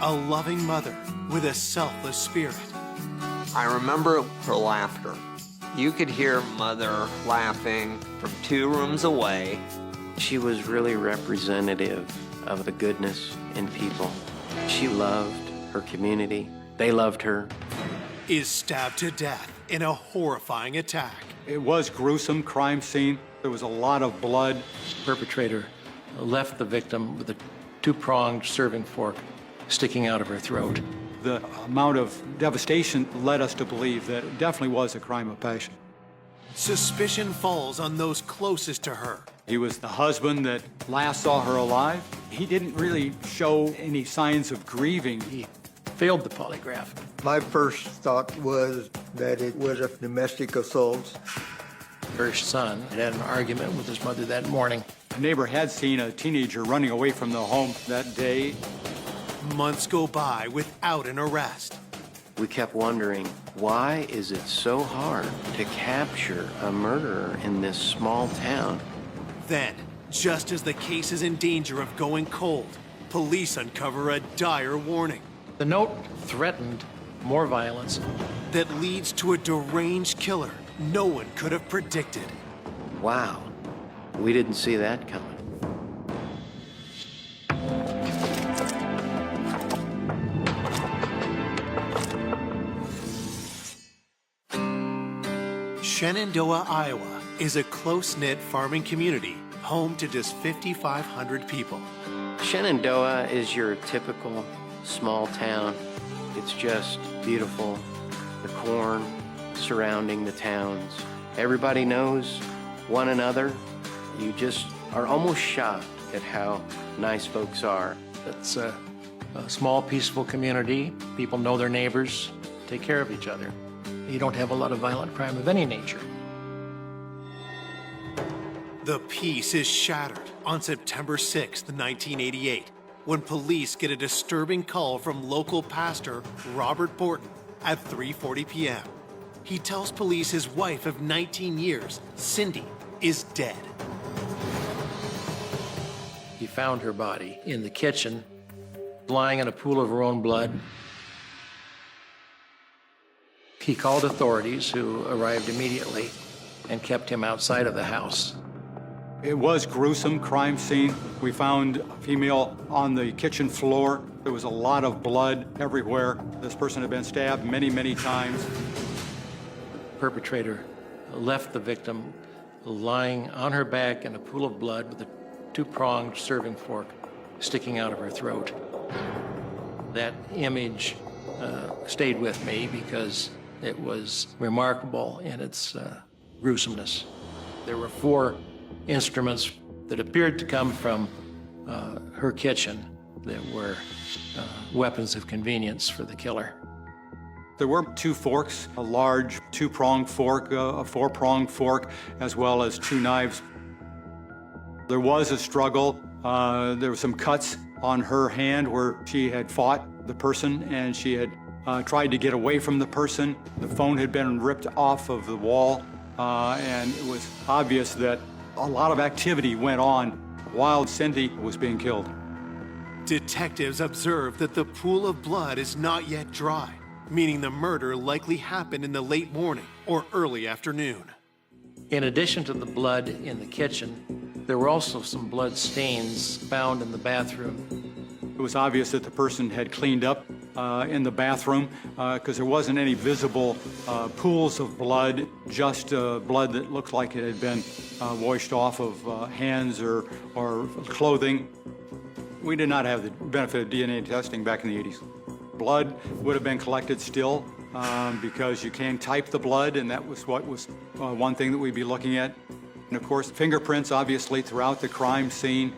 a loving mother with a selfless spirit. I remember her laughter. You could hear Mother laughing from 2 rooms away. She was really representative of the goodness in people. She loved her community. They loved her. Is stabbed to death in a horrifying attack. It was gruesome crime scene. There was a lot of blood. Perpetrator left the victim with a 2-pronged serving fork sticking out of her throat. The amount of devastation led us to believe that it definitely was a crime of passion. Suspicion falls on those closest to her. He was the husband that last saw her alive. He didn't really show any signs of grieving. He failed the polygraph. My first thought was that it was a domestic assault. Her son had an argument with his mother that morning. A neighbor had seen a teenager running away from the home that day. Months go by without an arrest. We kept wondering, why is it so hard to capture a murderer in this small town? Then, just as the case is in danger of going cold, police uncover a dire warning The note threatened more violence. that leads to a deranged killer no one could have predicted. Wow, we didn't see that coming. Shenandoah, Iowa is a close-knit farming community home to just 5,500 people. Shenandoah is your typical small town. It's just beautiful. The corn surrounding the towns. Everybody knows one another. You just are almost shocked at how nice folks are. It's a small, peaceful community. People know their neighbors, take care of each other. You don't have a lot of violent crime of any nature. The peace is shattered on September 6, 1988, when police get a disturbing call from local pastor Robert Borton at 3:40 p.m. He tells police his wife of 19 years, Cindy, is dead. He found her body in the kitchen, lying in a pool of her own blood. He called authorities, who arrived immediately and kept him outside of the house. It was gruesome crime scene. We found a female on the kitchen floor. There was a lot of blood everywhere. This person had been stabbed many, many times. The perpetrator left the victim lying on her back in a pool of blood with a 2-pronged serving fork sticking out of her throat. That image stayed with me because it was remarkable in its gruesomeness. There were 4 instruments that appeared to come from her kitchen that were weapons of convenience for the killer. There were 2 forks, a large 2-pronged fork, a 4-pronged fork, as well as 2 knives. There was a struggle. There were some cuts on her hand where she had fought the person and she had tried to get away from the person. The phone had been ripped off of the wall, and it was obvious that a lot of activity went on while Cindy was being killed. Detectives observe that the pool of blood is not yet dry, meaning the murder likely happened in the late morning or early afternoon. In addition to the blood in the kitchen, there were also some blood stains found in the bathroom. It was obvious that the person had cleaned up in the bathroom because there wasn't any visible pools of blood, just blood that looked like it had been washed off of hands or clothing. We did not have the benefit of DNA testing back in the 80s. Blood would have been collected still because you can type the blood, and that was what was one thing that we'd be looking at. And of course, fingerprints, obviously, throughout the crime scene.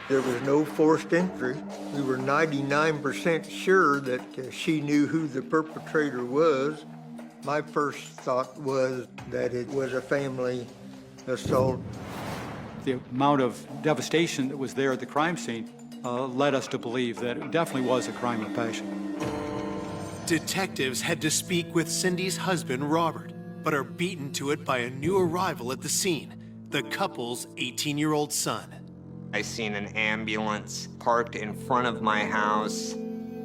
There was no forced entry. We were 99% sure that she knew who the perpetrator was. My first thought was that it was a family assault. The amount of devastation that was there at the crime scene led us to believe that it definitely was a crime of passion. Detectives had to speak with Cindy's husband, Robert, but are beaten to it by a new arrival at the scene, the couple's 18-year-old son. I seen an ambulance parked in front of my house,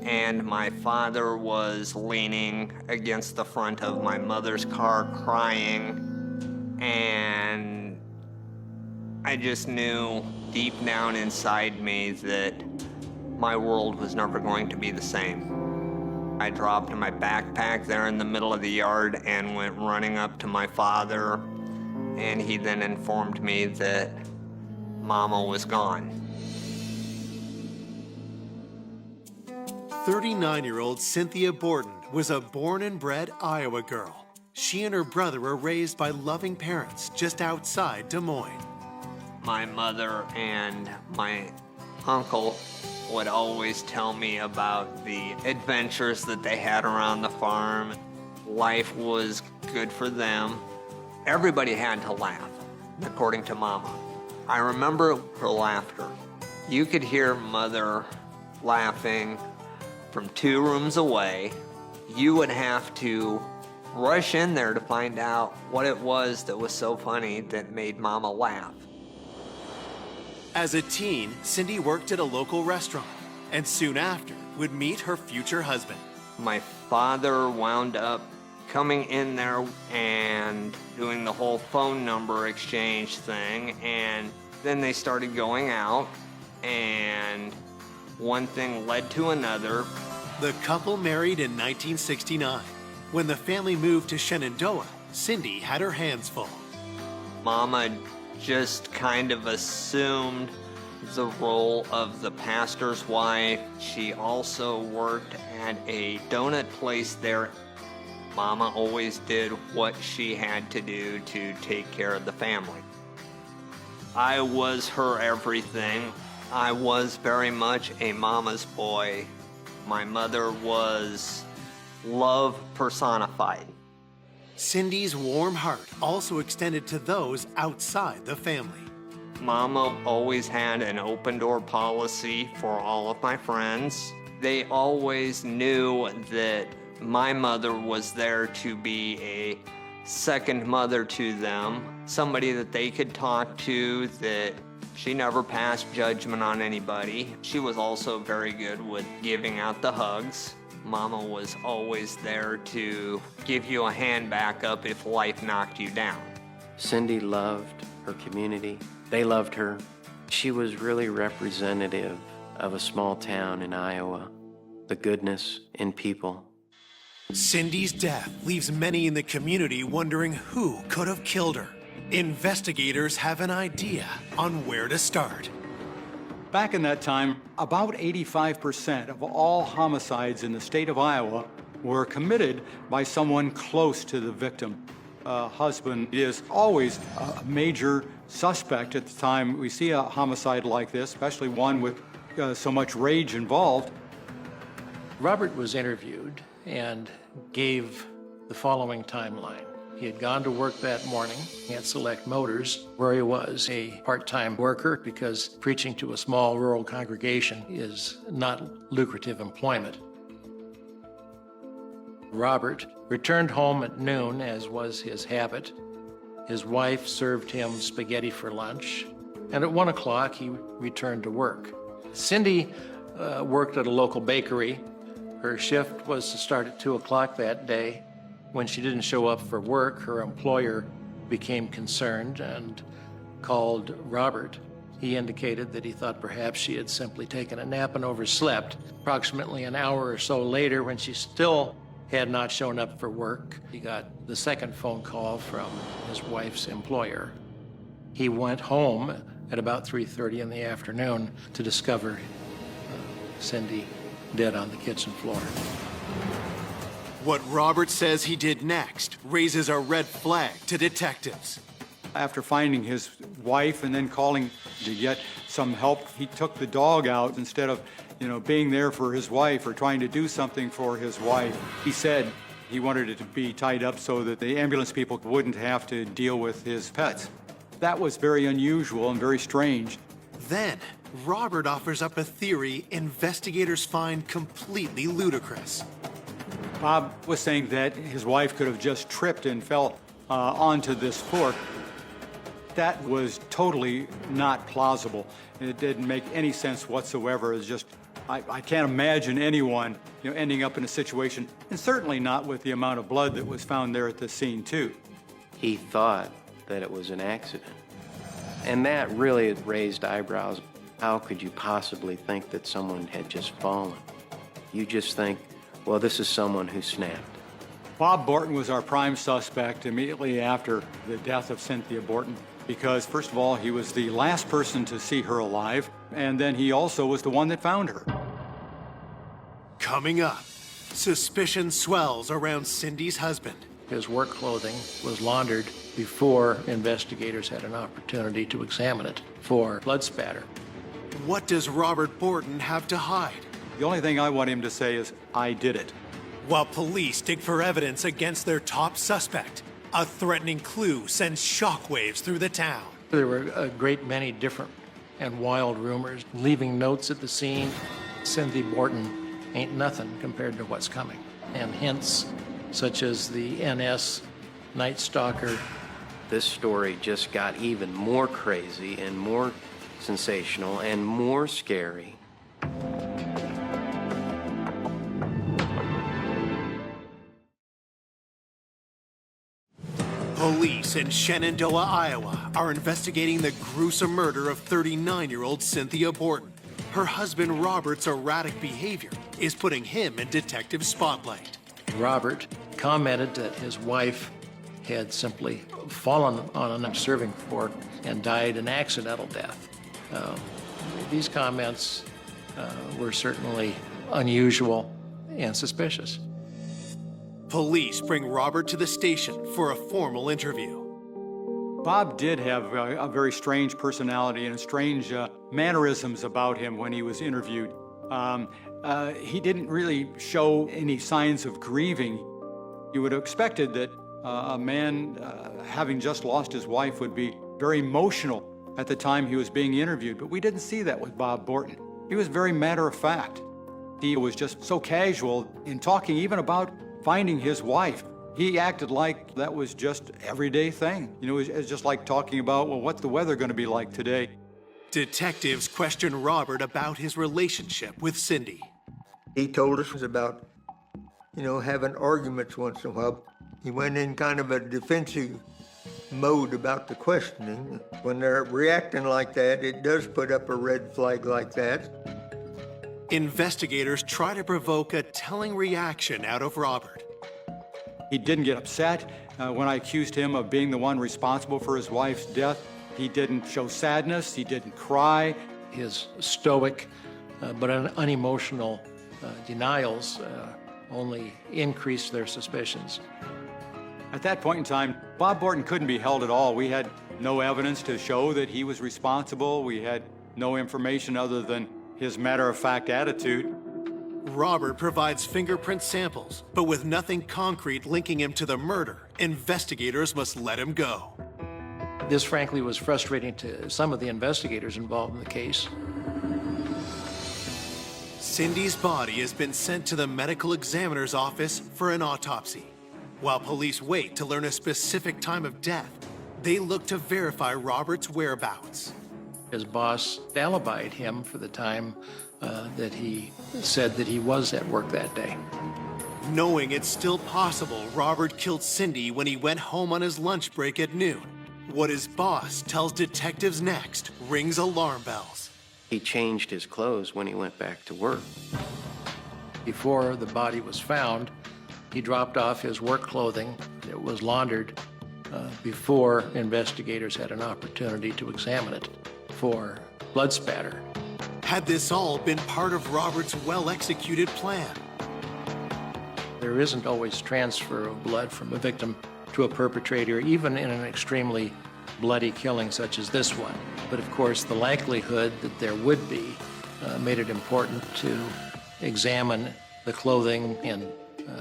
and my father was leaning against the front of my mother's car crying, and I just knew deep down inside me that my world was never going to be the same. I dropped my backpack there in the middle of the yard and went running up to my father, and he then informed me that Mama was gone. 39-year-old Cynthia Borden was a born and bred Iowa girl. She and her brother were raised by loving parents just outside Des Moines. My mother and my uncle would always tell me about the adventures that they had around the farm. Life was good for them. Everybody had to laugh, according to Mama. I remember her laughter. You could hear Mother laughing from 2 rooms away. You would have to rush in there to find out what it was that was so funny that made Mama laugh. As a teen, Cindy worked at a local restaurant and soon after would meet her future husband. My father wound up coming in there and doing the whole phone number exchange thing, and then they started going out, and one thing led to another. The couple married in 1969. When the family moved to Shenandoah, Cindy had her hands full. Mama just kind of assumed the role of the pastor's wife. She also worked at a donut place there. Mama always did what she had to do to take care of the family. I was her everything. I was very much a mama's boy. My mother was love personified. Cindy's warm heart also extended to those outside the family. Mama always had an open door policy for all of my friends. They always knew that my mother was there to be a second mother to them, somebody that they could talk to, that she never passed judgment on anybody. She was also very good with giving out the hugs. Mama was always there to give you a hand back up if life knocked you down. Cindy loved her community. They loved her. She was really representative of a small town in Iowa, the goodness in people. Cindy's death leaves many in the community wondering who could have killed her. Investigators have an idea on where to start. Back in that time, about 85% of all homicides in the state of Iowa were committed by someone close to the victim. Husband is always a major suspect at the time we see a homicide like this, especially one with so much rage involved. Robert was interviewed and gave the following timeline. He had gone to work that morning at Select Motors, where he was a part-time worker because preaching to a small rural congregation is not lucrative employment. Robert returned home at noon, as was his habit. His wife served him spaghetti for lunch, and at 1 o'clock he returned to work. Cindy worked at a local bakery. Her shift was to start at 2 o'clock that day. When she didn't show up for work, her employer became concerned and called Robert. He indicated that he thought perhaps she had simply taken a nap and overslept. Approximately an hour or so later, when she still had not shown up for work, he got the second phone call from his wife's employer. He went home at about 3:30 in the afternoon to discover Cindy dead on the kitchen floor. What Robert says he did next raises a red flag to detectives. After finding his wife and then calling to get some help, he took the dog out instead of, being there for his wife or trying to do something for his wife. He said he wanted it to be tied up so that the ambulance people wouldn't have to deal with his pets. That was very unusual and very strange. Then, Robert offers up a theory investigators find completely ludicrous. Bob was saying that his wife could have just tripped and fell onto this fork. That was totally not plausible. It didn't make any sense whatsoever. It's just, I can't imagine anyone, ending up in a situation, and certainly not with the amount of blood that was found there at the scene, too. He thought that it was an accident. And that really raised eyebrows. How could you possibly think that someone had just fallen? You just think, well, this is someone who snapped. Bob Borton was our prime suspect immediately after the death of Cynthia Borton because, first of all, he was the last person to see her alive, and then he also was the one that found her. Coming up, suspicion swells around Cindy's husband. His work clothing was laundered before investigators had an opportunity to examine it for blood spatter. What does Robert Borton have to hide? The only thing I want him to say is, I did it. While police dig for evidence against their top suspect, a threatening clue sends shockwaves through the town. There were a great many different and wild rumors, leaving notes at the scene. Cynthia Borton ain't nothing compared to what's coming. And hints such as the NS Night Stalker. This story just got even more crazy and more sensational and more scary. Police in Shenandoah, Iowa are investigating the gruesome murder of 39-year-old Cynthia Borton. Her husband Robert's erratic behavior is putting him in detective spotlight. Robert commented that his wife had simply fallen on a serving fork and died an accidental death. These comments were certainly unusual and suspicious. Police bring Robert to the station for a formal interview. Bob did have a very strange personality and strange mannerisms about him when he was interviewed. He didn't really show any signs of grieving. You would have expected that a man having just lost his wife would be very emotional at the time he was being interviewed, but we didn't see that with Bob Borton. He was very matter-of-fact. He was just so casual in talking even about finding his wife. He acted like that was just everyday thing. It's just like talking about, well, what's the weather going to be like today? Detectives question Robert about his relationship with Cindy. He told us about, having arguments once in a while. He went in kind of a defensive mode about the questioning. When they're reacting like that, it does put up a red flag like that. Investigators try to provoke a telling reaction out of Robert. He didn't get upset when I accused him of being the one responsible for his wife's death. He didn't show sadness. He didn't cry. His stoic but unemotional denials only increased their suspicions. At that point in time, Bob Borton couldn't be held at all. We had no evidence to show that he was responsible. We had no information other than his matter-of-fact attitude. Robert provides fingerprint samples, but with nothing concrete linking him to the murder, investigators must let him go. This, frankly, was frustrating to some of the investigators involved in the case. Cindy's body has been sent to the medical examiner's office for an autopsy. While police wait to learn a specific time of death, they look to verify Robert's whereabouts. His boss alibied him for the time that he said that he was at work that day. Knowing it's still possible Robert killed Cindy when he went home on his lunch break at noon, what his boss tells detectives next rings alarm bells. He changed his clothes when he went back to work. Before the body was found, he dropped off his work clothing. It was laundered before investigators had an opportunity to examine it for blood spatter. Had this all been part of Robert's well-executed plan? There isn't always transfer of blood from a victim to a perpetrator, even in an extremely bloody killing such as this one. But of course, the likelihood that there would be made it important to examine the clothing, and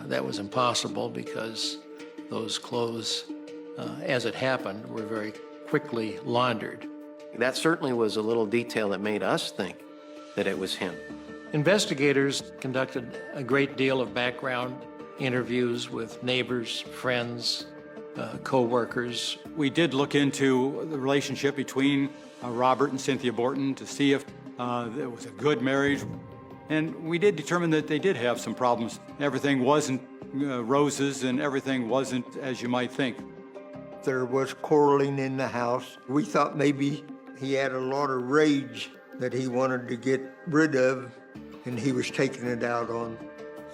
that was impossible because those clothes, as it happened, were very quickly laundered. That certainly was a little detail that made us think that it was him. Investigators conducted a great deal of background interviews with neighbors, friends, co-workers. We did look into the relationship between Robert and Cynthia Borton to see if it was a good marriage. And we did determine that they did have some problems. Everything wasn't roses and everything wasn't as you might think. There was quarreling in the house. We thought maybe he had a lot of rage that he wanted to get rid of, and he was taking it out on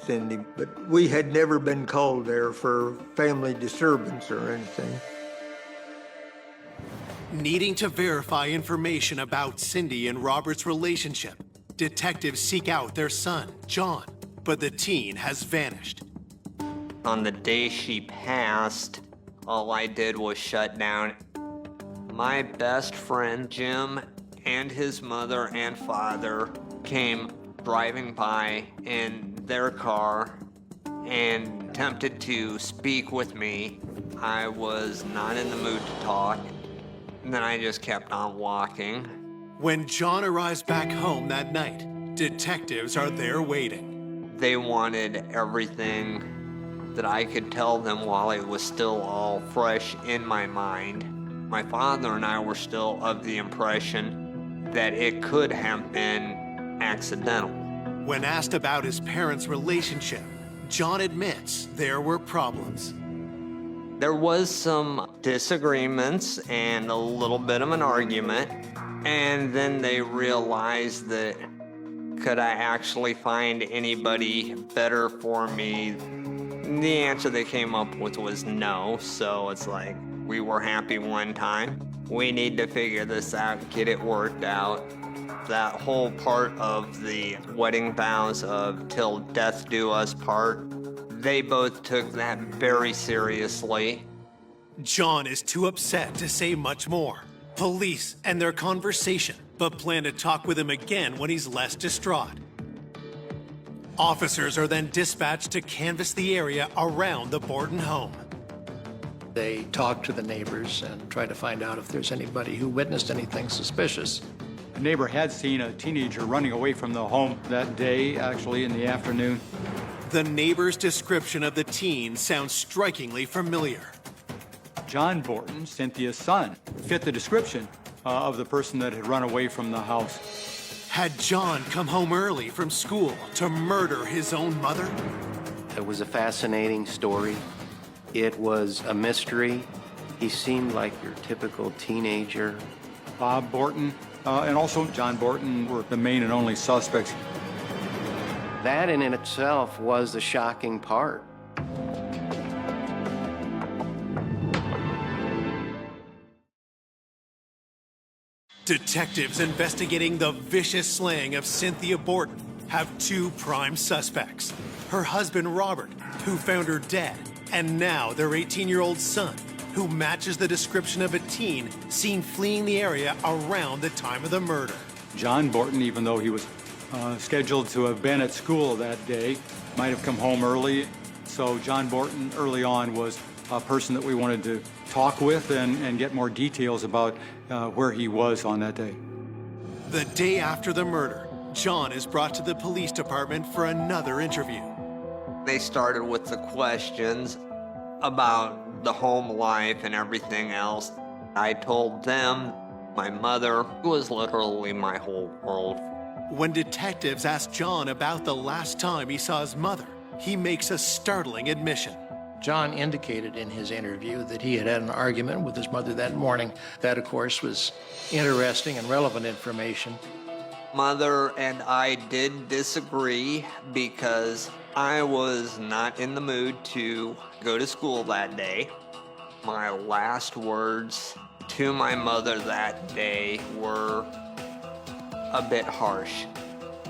Cindy. But we had never been called there for family disturbance or anything. Needing to verify information about Cindy and Robert's relationship, detectives seek out their son, John, but the teen has vanished. On the day she passed, all I did was shut down. My best friend, Jim, and his mother and father came driving by in their car and attempted to speak with me. I was not in the mood to talk. And then I just kept on walking. When John arrives back home that night, detectives are there waiting. They wanted everything that I could tell them while it was still all fresh in my mind. My father and I were still of the impression that it could have been accidental. When asked about his parents' relationship, John admits there were problems. There was some disagreements and a little bit of an argument, and then they realized that could I actually find anybody better for me? The answer they came up with was no, so it's like, we were happy one time. We need to figure this out, get it worked out. That whole part of the wedding vows of till death do us part, they both took that very seriously. John is too upset to say much more. Police end their conversation, but plan to talk with him again when he's less distraught. Officers are then dispatched to canvass the area around the Borton home. They talk to the neighbors and try to find out if there's anybody who witnessed anything suspicious. A neighbor had seen a teenager running away from the home that day, actually in the afternoon. The neighbor's description of the teen sounds strikingly familiar. John Borton, Cynthia's son, fit the description of the person that had run away from the house. Had John come home early from school to murder his own mother? It was a fascinating story. It was a mystery. He seemed like your typical teenager. Bob Borton and also John Borton were the main and only suspects. That in itself was the shocking part. Detectives investigating the vicious slaying of Cynthia Borton have two prime suspects. Her husband, Robert, who found her dead, and now their 18-year-old son, who matches the description of a teen seen fleeing the area around the time of the murder. John Borton, even though he was scheduled to have been at school that day, might have come home early. So John Borton early on was a person that we wanted to talk with and get more details about where he was on that day. The day after the murder, John is brought to the police department for another interview. They started with the questions about the home life and everything else. I told them my mother was literally my whole world. When detectives ask John about the last time he saw his mother, he makes a startling admission. John indicated in his interview that he had had an argument with his mother that morning. That, of course, was interesting and relevant information. Mother and I did disagree because I was not in the mood to go to school that day. My last words to my mother that day were a bit harsh.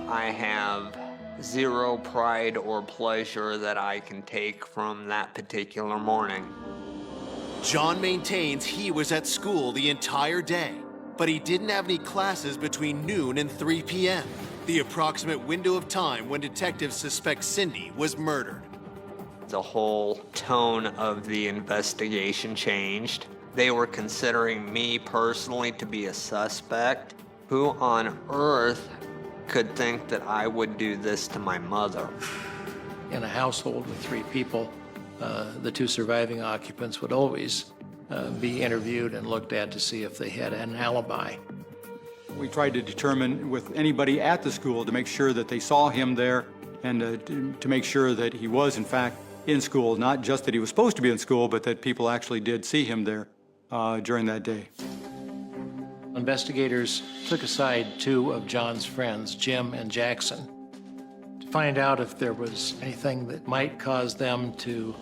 I have zero pride or pleasure that I can take from that particular morning. John maintains he was at school the entire day, but he didn't have any classes between noon and 3 p.m., the approximate window of time when detectives suspect Cindy was murdered. The whole tone of the investigation changed. They were considering me personally to be a suspect. Who on earth could think that I would do this to my mother? In a household with 3 people, The two surviving occupants would always be interviewed and looked at to see if they had an alibi. We tried to determine with anybody at the school to make sure that they saw him there and to make sure that he was, in fact, in school, not just that he was supposed to be in school, but that people actually did see him there during that day. Investigators took aside two of John's friends, Jim and Jackson, to find out if there was anything that might cause them to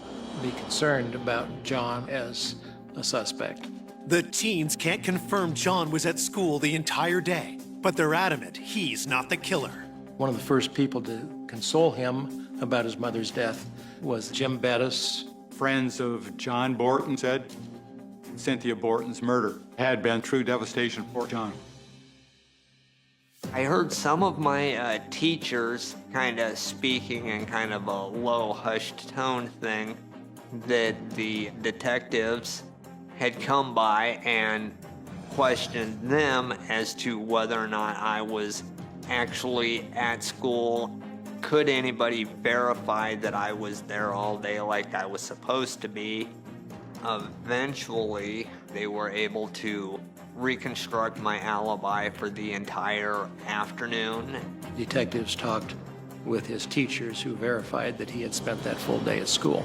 be concerned about John as a suspect. The teens can't confirm John was at school the entire day, but they're adamant he's not the killer. One of the first people to console him about his mother's death was Jim Bettis. Friends of John Borton said Cynthia Borton's murder had been true devastation for John. I heard some of my teachers kind of speaking in kind of a low, hushed tone thing, that the detectives had come by and questioned them as to whether or not I was actually at school. Could anybody verify that I was there all day like I was supposed to be? Eventually, they were able to reconstruct my alibi for the entire afternoon. Detectives talked with his teachers who verified that he had spent that full day at school.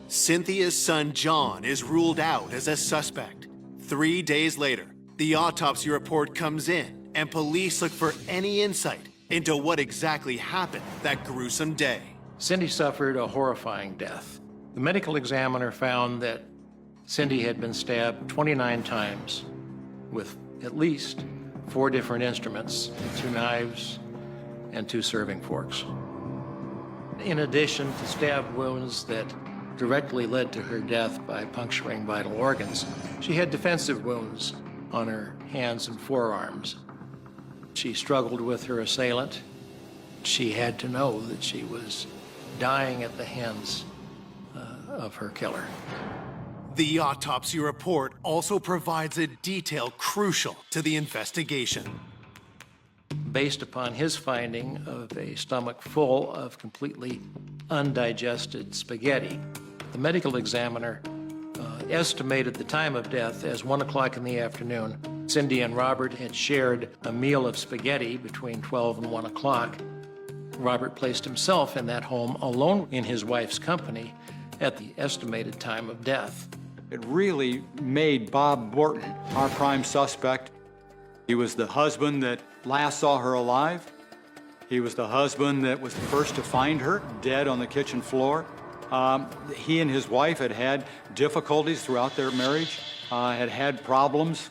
Cynthia's son John is ruled out as a suspect. 3 days later, the autopsy report comes in, and police look for any insight into what exactly happened that gruesome day. Cindy suffered a horrifying death. The medical examiner found that Cindy had been stabbed 29 times with at least 4 different instruments, 2 knives and 2 serving forks. In addition to stab wounds that directly led to her death by puncturing vital organs, she had defensive wounds on her hands and forearms. She struggled with her assailant. She had to know that she was dying at the hands of her killer. The autopsy report also provides a detail crucial to the investigation. Based upon his finding of a stomach full of completely undigested spaghetti, the medical examiner estimated the time of death as 1 o'clock in the afternoon. Cindy and Robert had shared a meal of spaghetti between 12 and 1 o'clock. Robert placed himself in that home alone in his wife's company at the estimated time of death. It really made Bob Borton our prime suspect. He was the husband that last saw her alive. He was the husband that was the first to find her dead on the kitchen floor. He and his wife had had difficulties throughout their marriage, had had problems.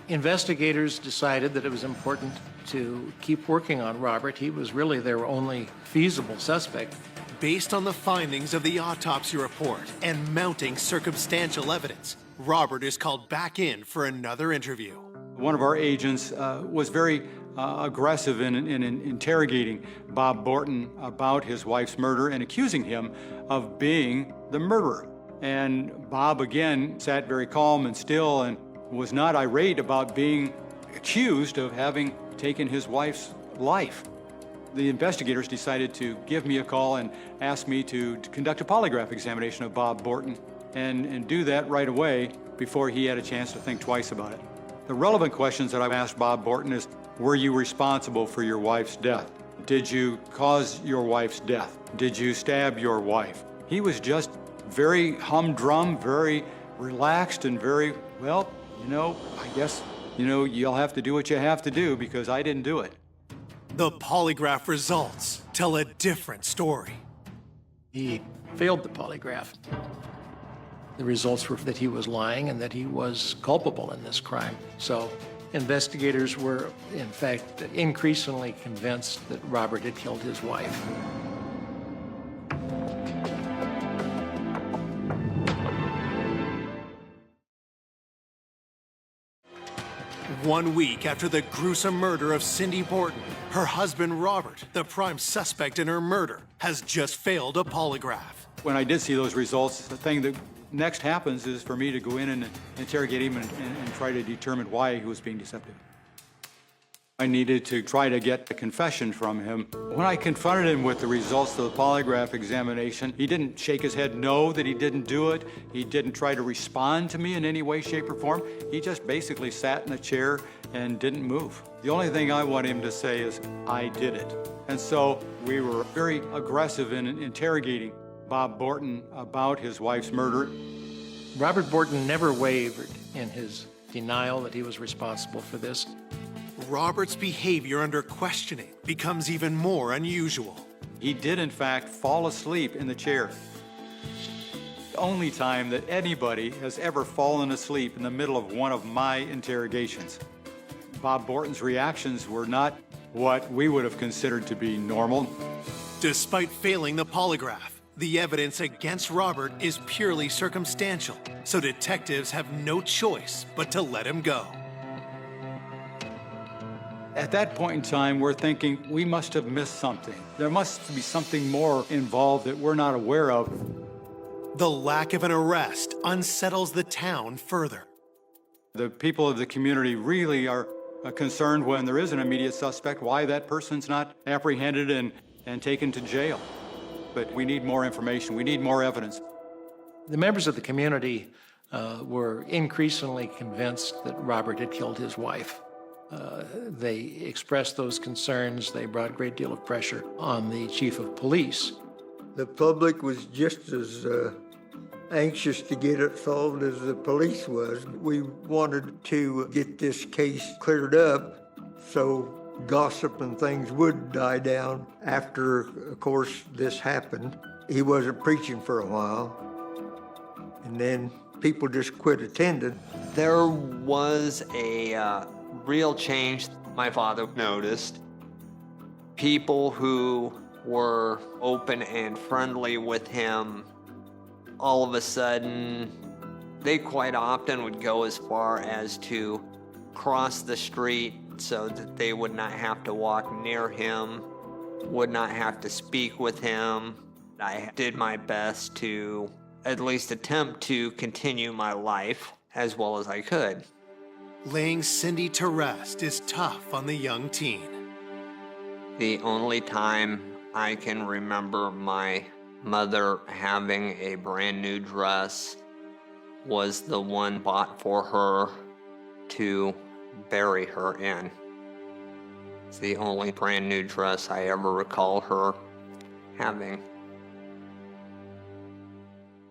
Investigators decided that it was important to keep working on Robert. He was really their only feasible suspect. Based on the findings of the autopsy report and mounting circumstantial evidence, Robert is called back in for another interview. One of our agents was very aggressive in interrogating Bob Borton about his wife's murder and accusing him of being the murderer. And Bob, again, sat very calm and still and was not irate about being accused of having taken his wife's life. The investigators decided to give me a call and ask me to conduct a polygraph examination of Bob Borton and do that right away before he had a chance to think twice about it. The relevant questions that I've asked Bob Borton is, were you responsible for your wife's death? Did you cause your wife's death? Did you stab your wife? He was just very humdrum, very relaxed, and very, well, I guess, you'll have to do what you have to do because I didn't do it. The polygraph results tell a different story. He failed the polygraph. The results were that he was lying and that he was culpable in this crime. So investigators were, in fact, increasingly convinced that Robert had killed his wife. One week after the gruesome murder of Cindy Borton, her husband Robert, the prime suspect in her murder, has just failed a polygraph. When I did see those results, the thing that next happens is for me to go in and interrogate him and try to determine why he was being deceptive. I needed to try to get a confession from him. When I confronted him with the results of the polygraph examination, he didn't shake his head no that he didn't do it. He didn't try to respond to me in any way, shape, or form. He just basically sat in a chair and didn't move. The only thing I want him to say is, I did it. And so we were very aggressive in interrogating Bob Borton about his wife's murder. Robert Borton never wavered in his denial that he was responsible for this. Robert's behavior under questioning becomes even more unusual. He did, in fact, fall asleep in the chair. The only time that anybody has ever fallen asleep in the middle of one of my interrogations. Bob Borton's reactions were not what we would have considered to be normal. Despite failing the polygraph, the evidence against Robert is purely circumstantial, so detectives have no choice but to let him go. At that point in time, we're thinking we must have missed something. There must be something more involved that we're not aware of. The lack of an arrest unsettles the town further. The people of the community really are concerned when there is an immediate suspect, why that person's not apprehended and taken to jail. But we need more information. We need more evidence. The members of the community were increasingly convinced that Robert had killed his wife. They expressed those concerns. They brought a great deal of pressure on the chief of police. The public was just as anxious to get it solved as the police was. We wanted to get this case cleared up so gossip and things would die down after, of course, this happened. He wasn't preaching for a while, and then people just quit attending. There was a real change my father noticed. People who were open and friendly with him, all of a sudden, they quite often would go as far as to cross the street so that they would not have to walk near him, would not have to speak with him. I did my best to at least attempt to continue my life as well as I could. Laying Cindy to rest is tough on the young teen. The only time I can remember my mother having a brand new dress was the one bought for her to bury her in. It's the only brand new dress I ever recall her having.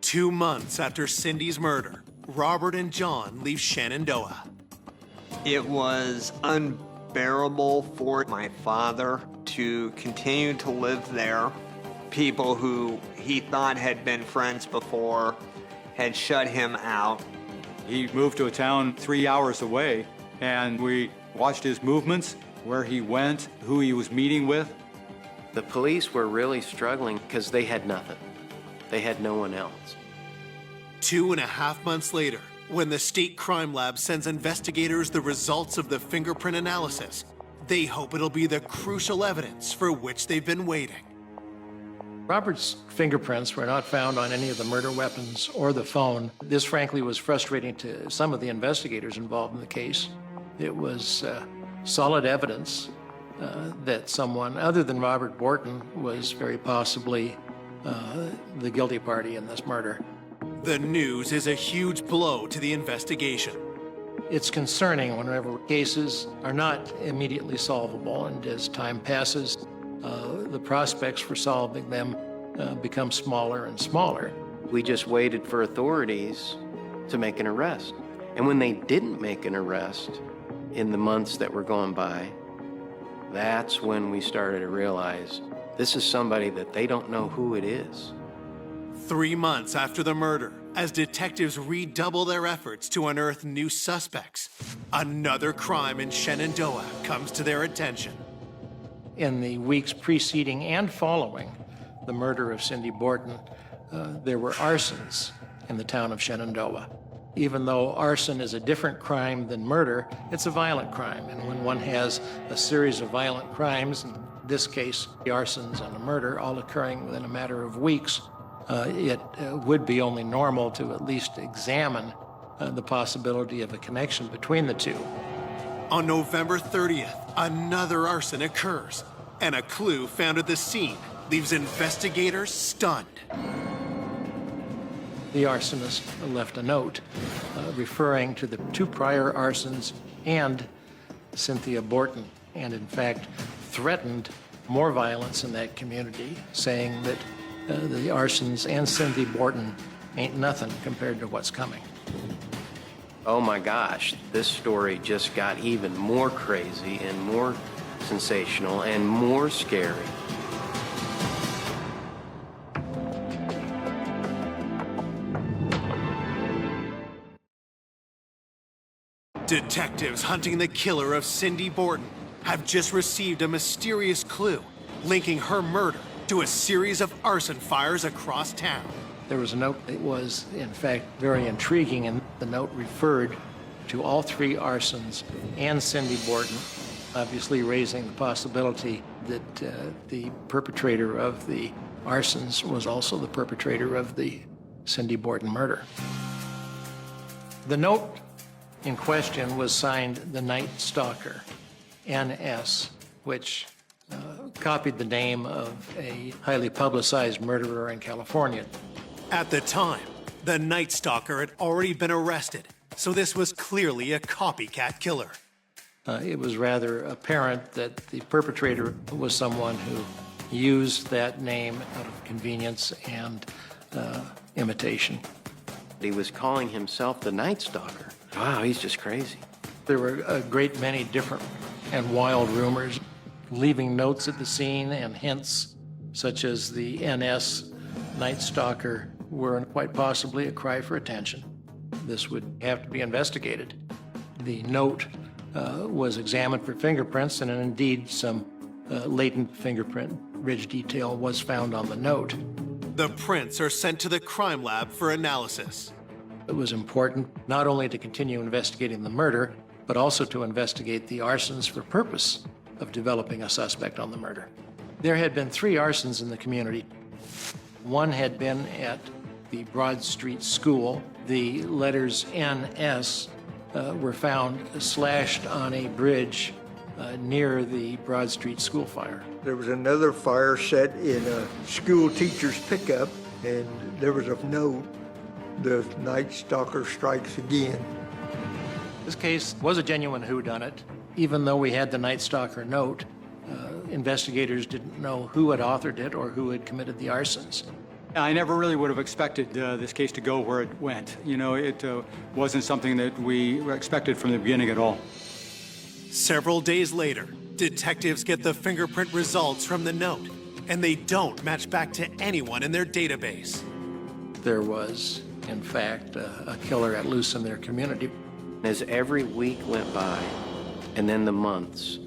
2 months after Cindy's murder, Robert and John leave Shenandoah. It was unbearable for my father to continue to live there. People who he thought had been friends before had shut him out. He moved to a town 3 hours away, and we watched his movements, where he went, who he was meeting with. The police were really struggling because they had nothing. They had no one else. 2.5 months later, when the state crime lab sends investigators the results of the fingerprint analysis, they hope it'll be the crucial evidence for which they've been waiting. Robert's fingerprints were not found on any of the murder weapons or the phone. This, frankly, was frustrating to some of the investigators involved in the case. It was solid evidence that someone other than Robert Borton was very possibly the guilty party in this murder. The news is a huge blow to the investigation. It's concerning whenever cases are not immediately solvable, and as time passes, the prospects for solving them become smaller and smaller. We just waited for authorities to make an arrest. And when they didn't make an arrest in the months that were going by, that's when we started to realize this is somebody that they don't know who it is. 3 months after the murder, as detectives redouble their efforts to unearth new suspects, another crime in Shenandoah comes to their attention. In the weeks preceding and following the murder of Cindy Borton, there were arsons in the town of Shenandoah. Even though arson is a different crime than murder, it's a violent crime. And when one has a series of violent crimes, in this case, the arsons and a murder, all occurring within a matter of weeks, it would be only normal to at least examine the possibility of a connection between the two. On November 30th, another arson occurs, and a clue found at the scene leaves investigators stunned. The arsonist left a note referring to the 2 prior arsons and Cynthia Borton, and in fact threatened more violence in that community, saying that the arsons and Cynthia Borton ain't nothing compared to what's coming. Oh my gosh, this story just got even more crazy and more sensational and more scary. Detectives hunting the killer of Cindy Borton have just received a mysterious clue linking her murder to a series of arson fires across town. There was a note that was, in fact, very intriguing, and the note referred to all 3 arsons and Cindy Borton, obviously raising the possibility that the perpetrator of the arsons was also the perpetrator of the Cindy Borton murder. The note in question was signed the Night Stalker, NS, which copied the name of a highly publicized murderer in California. At the time, the Night Stalker had already been arrested, so this was clearly a copycat killer. It was rather apparent that the perpetrator was someone who used that name out of convenience and imitation. He was calling himself the Night Stalker. Wow, he's just crazy. There were a great many different and wild rumors, leaving notes at the scene and hints such as the NS Night Stalker were quite possibly a cry for attention. This would have to be investigated. The note was examined for fingerprints, and indeed some latent fingerprint ridge detail was found on the note. The prints are sent to the crime lab for analysis. It was important not only to continue investigating the murder, but also to investigate the arsons for purpose of developing a suspect on the murder. There had been 3 arsons in the community. One had been at the Broad Street School. The letters NS were found slashed on a bridge near the Broad Street School fire. There was another fire set in a school teacher's pickup, and there was a note, "The Night Stalker strikes again." This case was a genuine whodunit. Even though we had the Night Stalker note, investigators didn't know who had authored it or who had committed the arsons. I never really would have expected this case to go where it went. You know, it wasn't something that we expected from the beginning at all. Several days later, detectives get the fingerprint results from the note, and they don't match back to anyone in their database. There was, in fact, a killer at loose in their community. As every week went by, and then the months,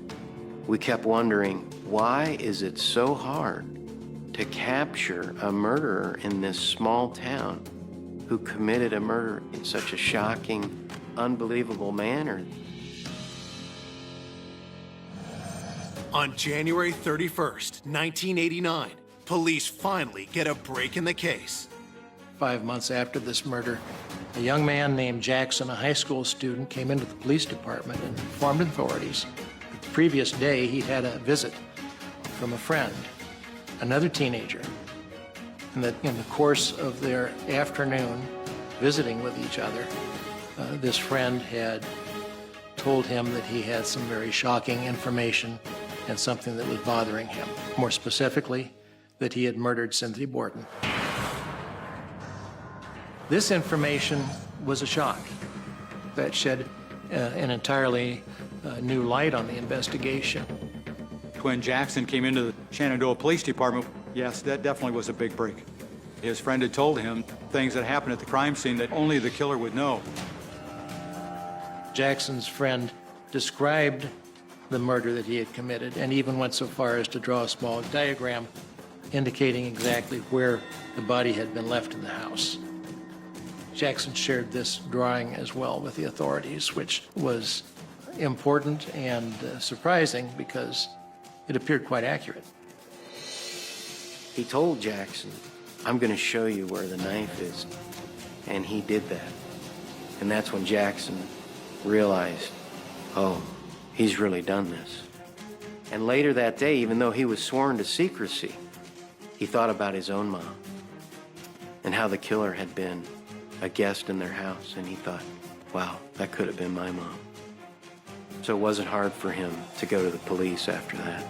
we kept wondering, why is it so hard to capture a murderer in this small town who committed a murder in such a shocking, unbelievable manner? On January 31st, 1989, police finally get a break in the case. 5 months after this murder, a young man named Jackson, a high school student, came into the police department and informed authorities that the previous day he had a visit from a friend, another teenager, and that in the course of their afternoon visiting with each other, this friend had told him that he had some very shocking information and something that was bothering him. More specifically, that he had murdered Cynthia Borton. This information was a shock that shed an entirely new light on the investigation. When Jackson came into the Shenandoah Police Department, yes, that definitely was a big break. His friend had told him things that happened at the crime scene that only the killer would know. Jackson's friend described the murder that he had committed and even went so far as to draw a small diagram indicating exactly where the body had been left in the house. Jackson shared this drawing as well with the authorities, which was important and surprising because it appeared quite accurate. He told Jackson, "I'm going to show you where the knife is." And he did that. And that's when Jackson realized, oh, he's really done this. And later that day, even though he was sworn to secrecy, he thought about his own mom and how the killer had been a guest in their house, and he thought, wow, that could have been my mom. So it wasn't hard for him to go to the police after that.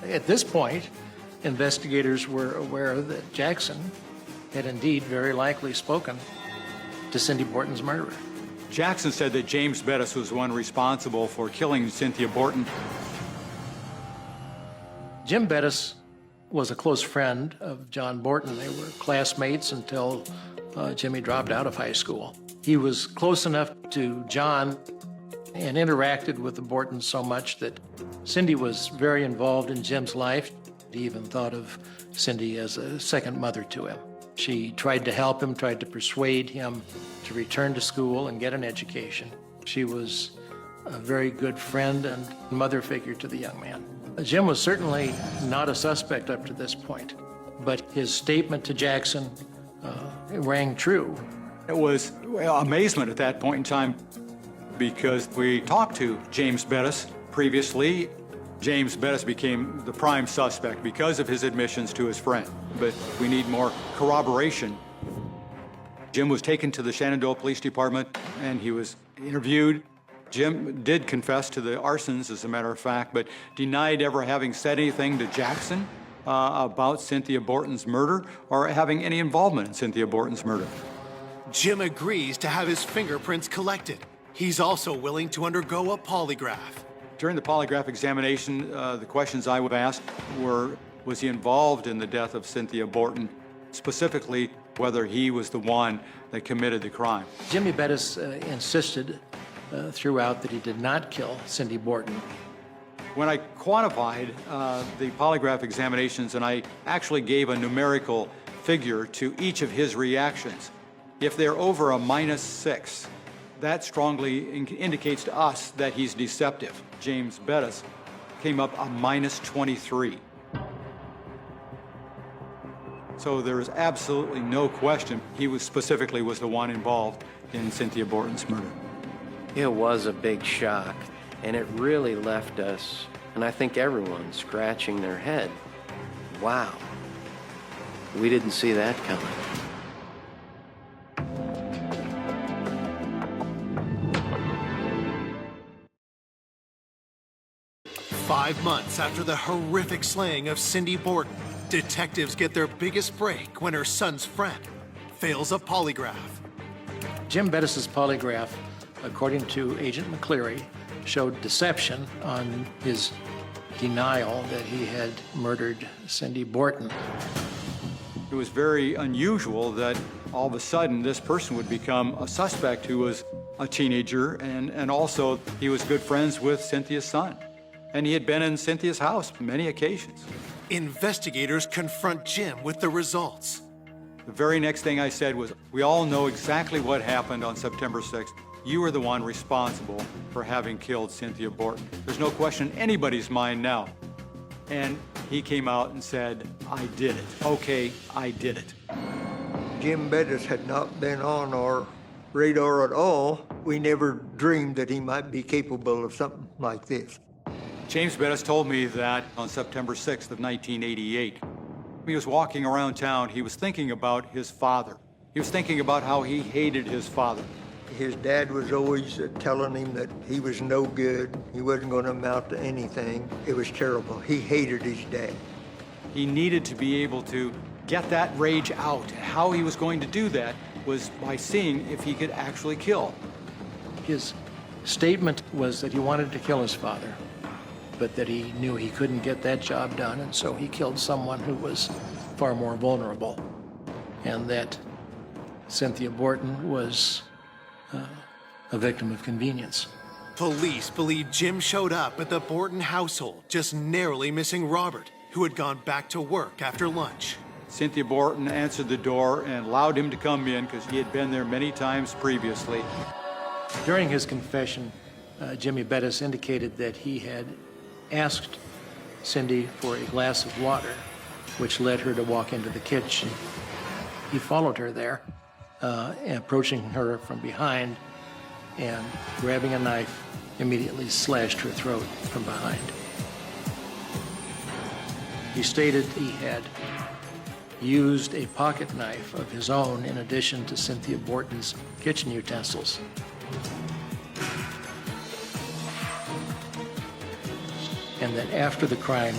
At this point, investigators were aware that Jackson had indeed very likely spoken to Cindy Borton's murderer. Jackson said that James Bettis was the one responsible for killing Cynthia Borton. Jim Bettis was a close friend of John Borton. They were classmates until Jimmy dropped out of high school. He was close enough to John and interacted with the Bortons so much that Cindy was very involved in Jim's life. He even thought of Cindy as a second mother to him. She tried to help him, tried to persuade him to return to school and get an education. She was a very good friend and mother figure to the young man. Jim was certainly not a suspect up to this point, but his statement to Jackson rang true. It was amazement at that point in time because we talked to James Bettis previously. James Bettis became the prime suspect because of his admissions to his friend, but we need more corroboration. Jim was taken to the Shenandoah Police Department and he was interviewed. Jim did confess to the arsons, as a matter of fact, but denied ever having said anything to Jackson about Cynthia Borton's murder or having any involvement in Cynthia Borton's murder. Jim agrees to have his fingerprints collected. He's also willing to undergo a polygraph. During the polygraph examination, the questions I would ask were, was he involved in the death of Cynthia Borton, specifically whether he was the one that committed the crime. Jimmy Bettis insisted throughout that he did not kill Cindy Borton. When I quantified the polygraph examinations and I actually gave a numerical figure to each of his reactions, if they're over a -6, that strongly indicates to us that he's deceptive. James Bettis came up a -23. So there is absolutely no question he was the one involved in Cynthia Borton's murder. It was a big shock, and it really left us, and I think everyone, scratching their head. Wow, we didn't see that coming. Five months after the horrific slaying of Cindy Borton, detectives get their biggest break when her son's friend fails a polygraph. Jim Bettis's polygraph, according to Agent McCleary, showed deception on his denial that he had murdered Cindy Borton. It was very unusual that all of a sudden this person would become a suspect who was a teenager, and also he was good friends with Cynthia's son. And he had been in Cynthia's house many occasions. Investigators confront Jim with the results. The very next thing I said was, we all know exactly what happened on September 6th. You were the one responsible for having killed Cynthia Borton. There's no question in anybody's mind now. And he came out and said, I did it. Okay, I did it. Jim Bettis had not been on our radar at all. We never dreamed that he might be capable of something like this. James Bettis told me that on September 6th of 1988, he was walking around town, he was thinking about his father. He was thinking about how he hated his father. His dad was always telling him that he was no good, he wasn't going to amount to anything. It was terrible. He hated his dad. He needed to be able to get that rage out. How he was going to do that was by seeing if he could actually kill. His statement was that he wanted to kill his father, but that he knew he couldn't get that job done, and so he killed someone who was far more vulnerable, and that Cynthia Borton was a victim of convenience. Police believe Jim showed up at the Borton household, just narrowly missing Robert, who had gone back to work after lunch. Cynthia Borton answered the door and allowed him to come in because he had been there many times previously. During his confession, Jimmy Bettis indicated that he had asked Cindy for a glass of water, which led her to walk into the kitchen. He followed her there, approaching her from behind and grabbing a knife, immediately slashed her throat from behind. He stated he had used a pocket knife of his own in addition to Cynthia Borton's kitchen utensils. And that after the crime,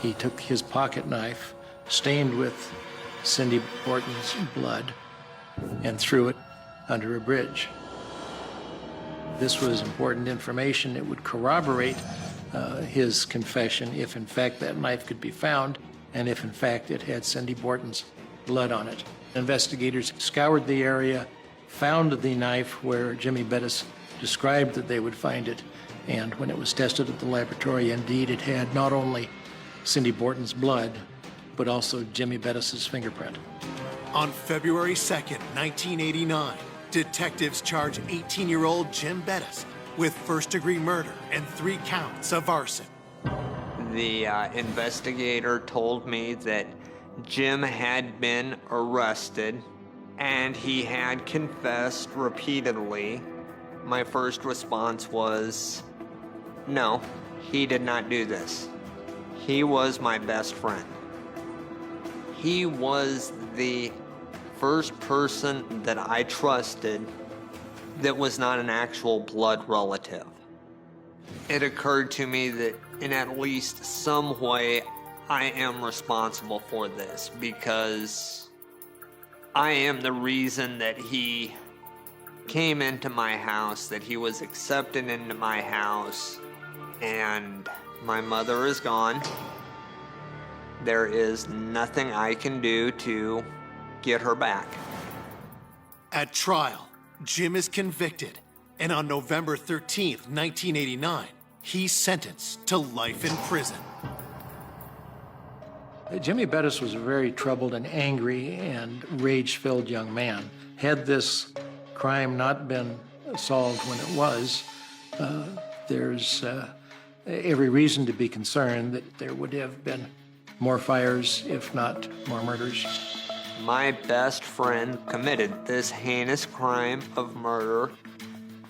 he took his pocket knife, stained with Cindy Borton's blood, and threw it under a bridge. This was important information. It would corroborate his confession if in fact that knife could be found and if in fact it had Cindy Borton's blood on it. Investigators scoured the area, found the knife where Jimmy Bettis described that they would find it, and when it was tested at the laboratory, indeed it had not only Cindy Borton's blood, but also Jimmy Bettis's fingerprint. On February 2nd, 1989, detectives charge 18-year-old Jim Bettis with first-degree murder and 3 counts of arson. The investigator told me that Jim had been arrested and he had confessed repeatedly. My first response was, no, he did not do this. He was my best friend. He was the first person that I trusted that was not an actual blood relative. It occurred to me that in at least some way I am responsible for this because I am the reason that he came into my house, that he was accepted into my house, and my mother is gone. There is nothing I can do to get her back. At trial, Jim is convicted, and on November 13th, 1989, he's sentenced to life in prison. Jimmy Bettis was a very troubled and angry and rage-filled young man. Had this crime not been solved when it was, there's every reason to be concerned that there would have been more fires, if not more murders. My best friend committed this heinous crime of murder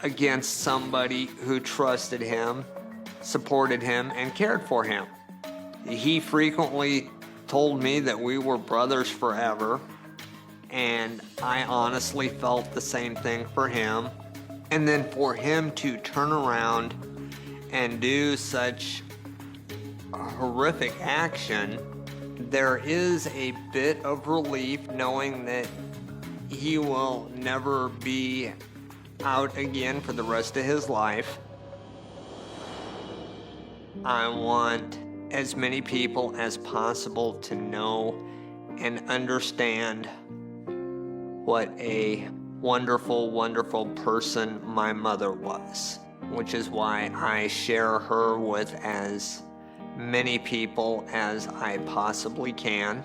against somebody who trusted him, supported him, and cared for him. He frequently told me that we were brothers forever, and I honestly felt the same thing for him. And then for him to turn around and do such a horrific action, there is a bit of relief knowing that he will never be out again for the rest of his life. I want as many people as possible to know and understand what a wonderful, wonderful person my mother was, which is why I share her with as many people as I possibly can.